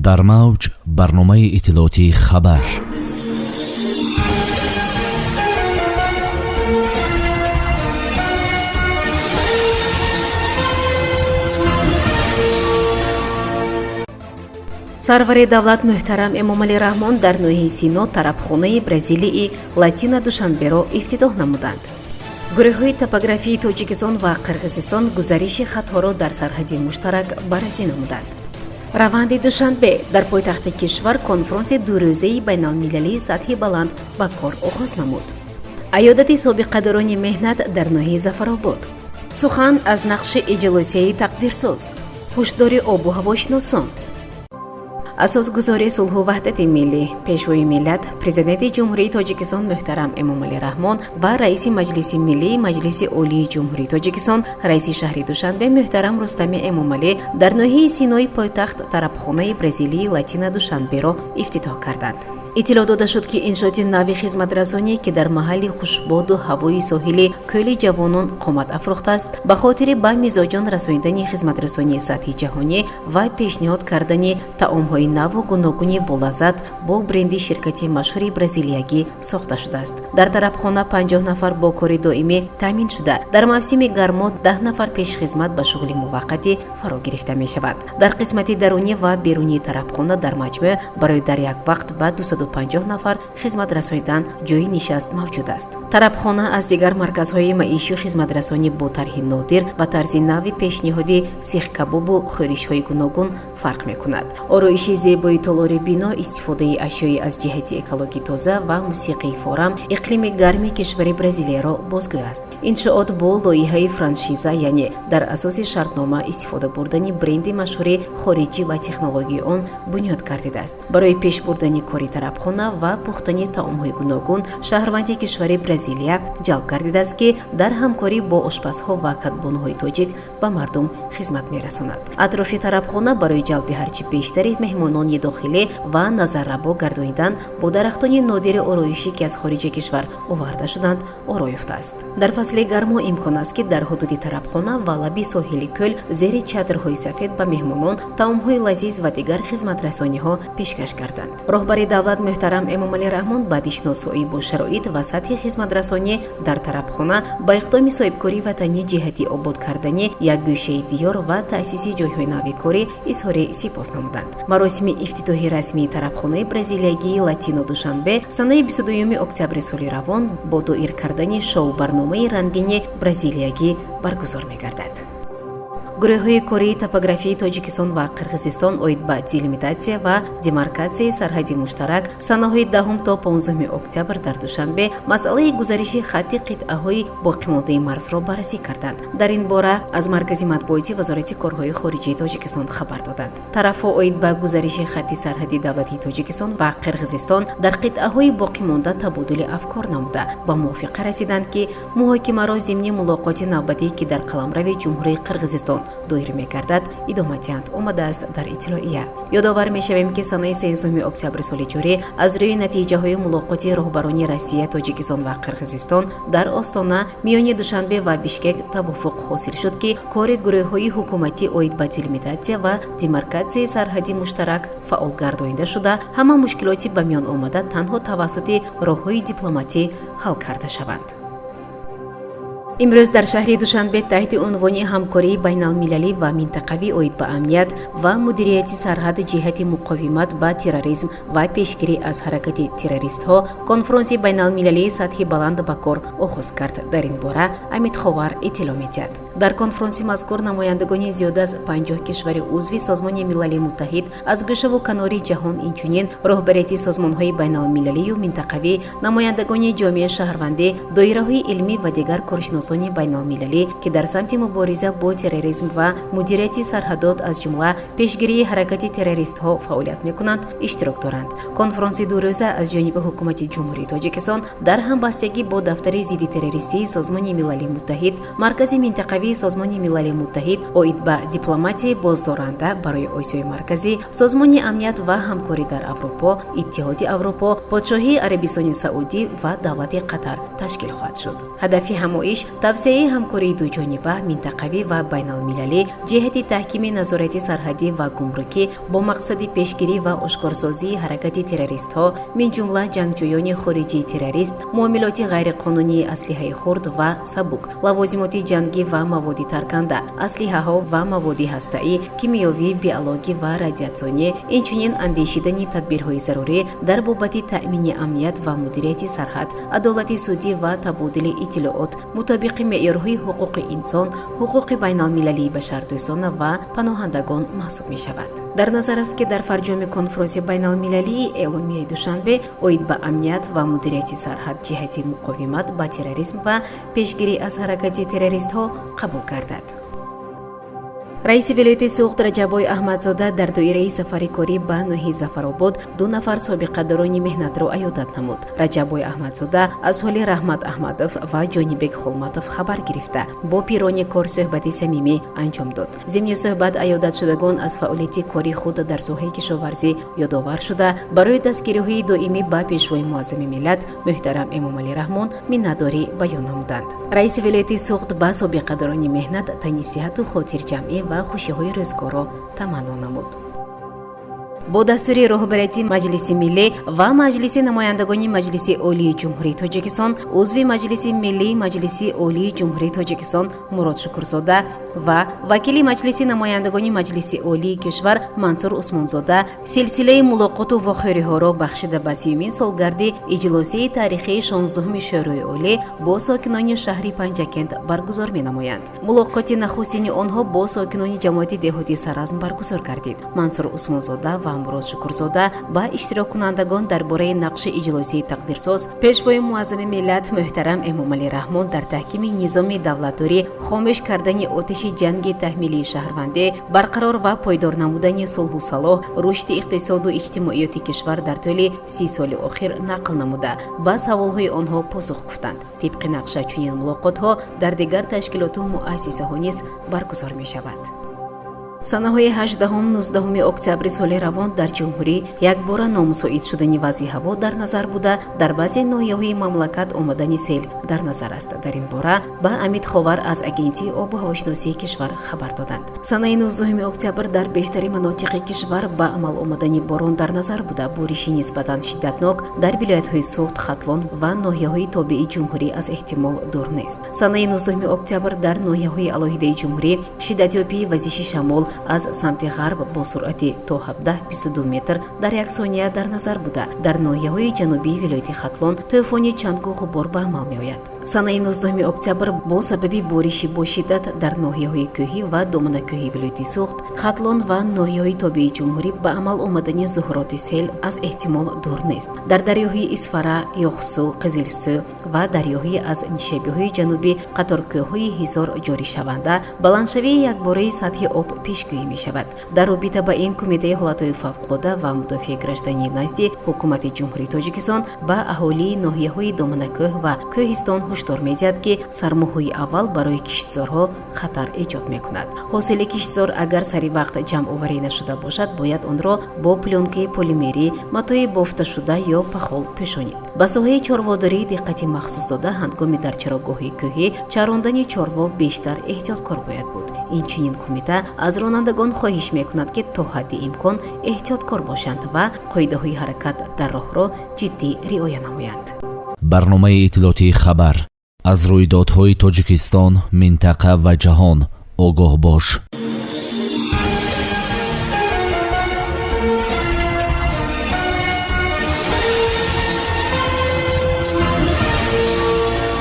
дар мавҷ барномаи иттилоотии хабар. сарвари давлат муҳтарам Эмомалӣ Раҳмон дар ноҳияи Сино тарабхонаи Бразилии Латина Душанберо ифтитоҳ намуданд. гурӯҳҳои топографии Тоҷикистон ва Қирғизистон гузариши хатҳоро дар сарҳади муштарак баррасӣ намуданд. раванди Душанбе дар пойтахти кишвар конфронси дурӯзаи байналмилалии сатҳи баланд ба кор оғоз намуд. айёдати собиқадорони меҳнат дар ноҳияи Зафаробод. сухан аз нақши иҷлосияи тақдирсоз. ҳушдори обу ҳавошиносон. асосгузори сулҳу ваҳдати миллӣ, пешвои миллат, президенти ҷумҳурии Тоҷикистон муҳтарам Эмомалӣ Раҳмон ва раиси маҷлиси миллии Маҷлиси олии ҷумҳурии Тоҷикистон, раиси шаҳри Душанбе муҳтарам Рустами Эмомалӣ дар ноҳияи Синои пойтахт тарабхонаи Бразилии Латина Душанберо ифтитоҳ карданд. иттилоъ дода шуд, ки иншооти нави хизматрасоние, ки дар маҳалли хушбоду ҳавои соҳили Кӯли ҷавонон қомат афрохтааст, ба хотири ба мизоҷон расонидани хизматрасонии сатҳи ҷаҳонӣ ва пешниҳод кардани таомҳои наву гуногуни болаззат бо бренди ширкати машҳури бразилиягӣ сохта шудааст. дар тарабхона 50 нафар бо кори доимӣ таъмин шуда, дар мавсими гармо 10 нафар пешхизмат ба шуғли муваққатӣ фаро гирифта мешавад. дар қисмати дарунӣ ва берунии тарабхона дар маҷмӯъ барои дар як вақт ба 250 нафар хизмат расонидан ҷойи нишаст мавҷуд аст. тарабхона аз дигар марказҳои маишу хизматрасонӣ бо тарҳи нодир ба тарзи нави пешниҳоди сихкабобу хӯришҳои гуногун фарқ мекунад. ороиши зебои толори бино, истифодаи ашёи аз ҷиҳати экологӣ тоза ва мусиқии форам иқлими гарми кишвари Бразилияро бозгӯ аст. иншоот бо лоиҳаи франшиза, яъне дар асоси шартнома истифода бурдани бренди машҳури хориҷӣ ва технологии он бунёд гардидааст. барои пеш бурдани кори тарабхона ва пухтани таомҳои гуногун шаҳрванди кишвари Бразилия ҷалб гардидааст, ки дар ҳамкорӣ бо ошпазҳо ва кадбонҳои тоҷик ба мардум хизмат мерасонад. атрофи тарабхона барои ҷалби ҳарчи бештари меҳмонони дохилӣ ва назаррабо гардонидан бо дарахтони нодири ороишӣ, ки аз хориҷи кишвар оварда шуданд, оро ёфтааст. дар фасли гармо имкон аст, ки дар ҳудуди тарабхона ва лаби соҳили кӯл зери чадрҳои сафед ба меҳмонон таомҳои лазиз ва дигар хизматрасониҳо пешкаш гарданд. роҳбари давлат муҳтарам Эмомалӣ Раҳмон баъди шиносоӣ бо шароит ва сатҳи хизматрасонӣ дар тарабхона ба иқдоми соҳибкори ватанӣ ҷиҳати обод кардани як гӯшаи диёр ва таъсиси ҷойҳои нави корӣ изҳори сипос намуданд. маросими ифтитоҳи расмии тарабхонаи Бразилиягии Латино Душанбе санаи 22 октябри соли равон бо доир кардани шоу барномаи рангини Бразилиягӣ баргузор мегардад. гурӯҳҳои кории топографии Тоҷикистон ва Қирғизистон оид ба делимитатсия ва демаркатсияи сарҳади муштарак санаҳои 10 то 15 октябр дар Душанбе масъалаи гузариши хатти қитъаҳои боқимондаи марзро баррасӣ карданд. дар ин бора аз маркази матбуоти вазорати корҳои хориҷии Тоҷикистон хабар доданд. тарафҳо оид ба гузариши хатти сарҳади давлатии Тоҷикистон ва Қирғизистон дар қитъаҳои боқимонда табодули афкор намуда ба мувофиқа расиданд, ки муҳокимаро зимни мулоқоти навбатӣ, ки дар қаламрави ҷумҳурии Қирғизистон доир мегардад, идома диҳанд, омадааст дар иттилоия. ёдовар мешавем, ки санаи 13 октябри соли ҷорӣ аз рӯи натиҷаҳои мулоқоти роҳбарони Россия, Тоҷикистон ва Қирғизистон дар Остона миёни Душанбе ва Бишкек тавофуқ ҳосил шуд, ки кори гурӯҳҳои ҳукуматӣ оид ба делимитатсия ва демаркатсияи сарҳади муштарак фаъол гардонида шуда, ҳама мушкилоти ба миён омада танҳо тавассути роҳҳои дипломатӣ ҳал карда шаванд. имрӯз дар шаҳри Душанбе таҳти унвони ҳамкории байналмилалӣ ва минтақавӣ оид ба амният ва мудирияти сарҳад ҷиҳати муқовимат ба терроризм ва пешгирӣ аз ҳаракати террористҳо конфронси байналмилалии сатҳи баланд ба кор оғоз кард. дар ин бора Амид Ховар иттилоъ медиҳад. дар конфронси мазкур намояндагони зиёда аз 50 кишвари узви Созмони Милали Муттаҳид аз гӯшаву канори ҷаҳон, инчунин роҳбарияти созмонҳои байналмилалию минтақавӣ, намояндагони ҷомеаи шаҳрвандӣ, доираҳои илмӣ ва дигар коршиносони байналмилалӣ, ки дар самти мубориза бо терроризм ва мудирияти сарҳадот аз ҷумла пешгирии ҳаракати террористҳо фаъолият мекунанд, иштирок доранд. конфронси дурӯза аз ҷониби ҳукумати ҷумҳурии Тоҷикистон дар ҳамбастагӣ бо дафтари зидди террористии Созмони Милали Муттаҳид, маркази минтақавӣ аммавии созмони милали муттаҳид оид ба дипломатияи боздоранда барои осиёи марказӣ, созмони амният ва ҳамкорӣ дар Аврупо, иттиҳоди Аврупо, подшоҳии Арабистони Саудӣ ва давлати Қатар ташкил хоҳад шуд. ҳадафи ҳамоиш тавсеяи ҳамкории дуҷониба, минтақавӣ ва байналмилалӣ ҷиҳати таҳкими назорати сарҳадӣ ва гумрукӣ бо мақсади пешгирӣ ва ошкорсозии ҳаракати террористҳо, мин ҷумла ҷангҷӯёни хориҷии террорист, муомилоти ғайриқонунии аслиҳаи хурд ва сабук, лавозимоти ҷангӣ ва маводи тарканда, аслиҳаҳо ва маводи ҳастаӣ, кимиёвӣ, биологӣ ва радиатсионӣ, инчунин андешидани тадбирҳои зарурӣ дар бобати таъмини амният ва мудирияти сарҳад, адолати судӣ ва табодули иттилоот мутобиқи меъёрҳои ҳуқуқи инсон, ҳуқуқи байналмилалии башардӯстона ва паноҳандагон маҳсуб мешавад. дар назар аст ки дар фарҷоми конфронси байналмилалии эъломияи душанбе оид ба амният ва мудирияти сарҳад ҷиҳати муқовимат ба терроризм ва пешгирӣ аз ҳаракати террористҳо қабул гардад. раиси вилояти суғд Раҷабой Аҳмадзода дар доираи сафари корӣ ба ноҳияи Зафаробод 2 нафар собиқадарони меҳнатро аёдат намуд. Раҷабой Аҳмадзода аз ҳоли Раҳмат Аҳмадов ва Ҷонибек Холматов хабар гирифта, бо пирони кор суҳбати самимӣ анҷом дод. зимни суҳбат аёдатшудагон аз фаъолияти кори худ дар соҳаи кишоварзӣ ёдовар шуда, барои дастгириҳои доимӣ ба пешвои муаззами миллат муҳтарам Эмомалӣ Раҳмон миннатдорӣ баён намуданд. раиси вилояти суғд ба собиқадарони меҳнат тани сиҳату хотирҷамъӣ ва хушиҳои рӯзгорро таманно намуд. бо дастури роҳбарияти Маҷлиси миллӣ ва Маҷлиси намояндагони Маҷлиси олии ҷумҳурии Тоҷикистон, узви Маҷлиси миллии Маҷлиси олии ҷумҳурии Тоҷикистон Мурод Шукрзода ва вакили Маҷлиси намояндагони Маҷлиси олии кишвар Мансур Усмонзода силсилаи мулоқоту вохӯриҳоро бахшида ба 30-мин солгарди иҷлосии таърихии 16-уми шӯрои олӣ бо сокинони шаҳри Панҷакент баргузор менамоянд. мулоқоти нахустини онҳо бо сокинони ҷамоати деҳотии Саразм баргузор гардид. Мансур Усмонзода ва Мурод Шукрзода ба иштироккунандагон дар бораи нақши иҷлосии тақдирсоз пешвои муаззами миллат муҳтарам Эмомалӣ Раҳмон дар таҳкими низоми давлатдорӣ, хомӯш кардани оташи ҷанги таҳмилии шаҳрвандӣ, барқарор ва пойдор намудани сулҳу салоҳ, рушди иқтисоду иҷтимоиёти кишвар дар тӯли 30 соли охир нақл намуда, ба саволҳои онҳо посух гуфтанд. тибқи нақша чунин мулоқотҳо дар дигар ташкилоту муассисаҳо низ баргузор мешавад. санаҳои 18-19 октябри соли равон дар ҷумҳурӣ якбора номусоид шудани вазъи ҳаво дар назар буда, дар баъзе ноҳияҳои мамлакат омадани сел дар назар аст. дар ин бора ба Амид Ховар аз агентии обу ҳавошиносии кишвар хабар доданд. санаи 19 октябр дар бештари манотиқи кишвар ба амал омадани борон дар назар буда, бориши нисбатан шиддатнок дар вилоятҳои Суғд, Хатлон ва ноҳияҳои тобеи ҷумҳурӣ аз эҳтимол дур нест. санаи 19 октябр дар ноҳияҳои алоҳидаи ҷумҳурӣ шиддатёбии вазиши шамол аз самти ғарб бо суръати то 17-22 метр дар як сония дар назар буда, дар ноҳияҳои ҷанубии вилояти Хатлон тӯфони чангу ғубор ба амал меояд. санаи 19 октябр бо сабаби бориши бо шиддат дар ноҳияҳои кӯҳӣ ва доманакӯҳи вилояти Суғд, Хатлон ва ноҳияҳои тобеи ҷумҳурӣ ба амал омадани зуҳуроти сел аз эҳтимол дур нест. дар дарёҳои Исфара, Ёхсу, Қизилсӯ ва дарёҳои аз нишебиҳои ҷанубӣ қаторкӯҳҳои ҳизор ҷоришаванда баландшавии якбораи сатҳи об пешгӯӣ мешавад. дар робита ба ин Кумитаи ҳолатҳои фавқулода ва мудофиаи гражданӣ назди ҳукумати ҷумҳурии Тоҷикистон ба аҳолии ноҳияҳои доманакӯҳ ва кӯҳистон ҳушдор медиҳад, ки сармоҳҳои аввал барои киштзорҳо хатар эҷод мекунад. ҳосили киштзор агар сари вақт ҷамъоварӣ нашуда бошад, бояд онро бо плёнкаи полимерӣ, матои бофташуда ё пахол пӯшонид. ба соҳаи чорводорӣ диққати махсус дода, ҳангоми дар чарогоҳи кӯҳӣ чарондани чорво бештар эҳтиёткор бояд буд. инчунин Кумита аз ронандагон хоҳиш мекунад, ки то ҳадди имкон эҳтиёткор бошанд ва қоидаҳои ҳаракат дар роҳро ҷиддӣ риоя намоянд. барномаи иттилоотии хабар аз рӯйдодҳои Тоҷикистон, минтақа ва ҷаҳон огоҳ бош.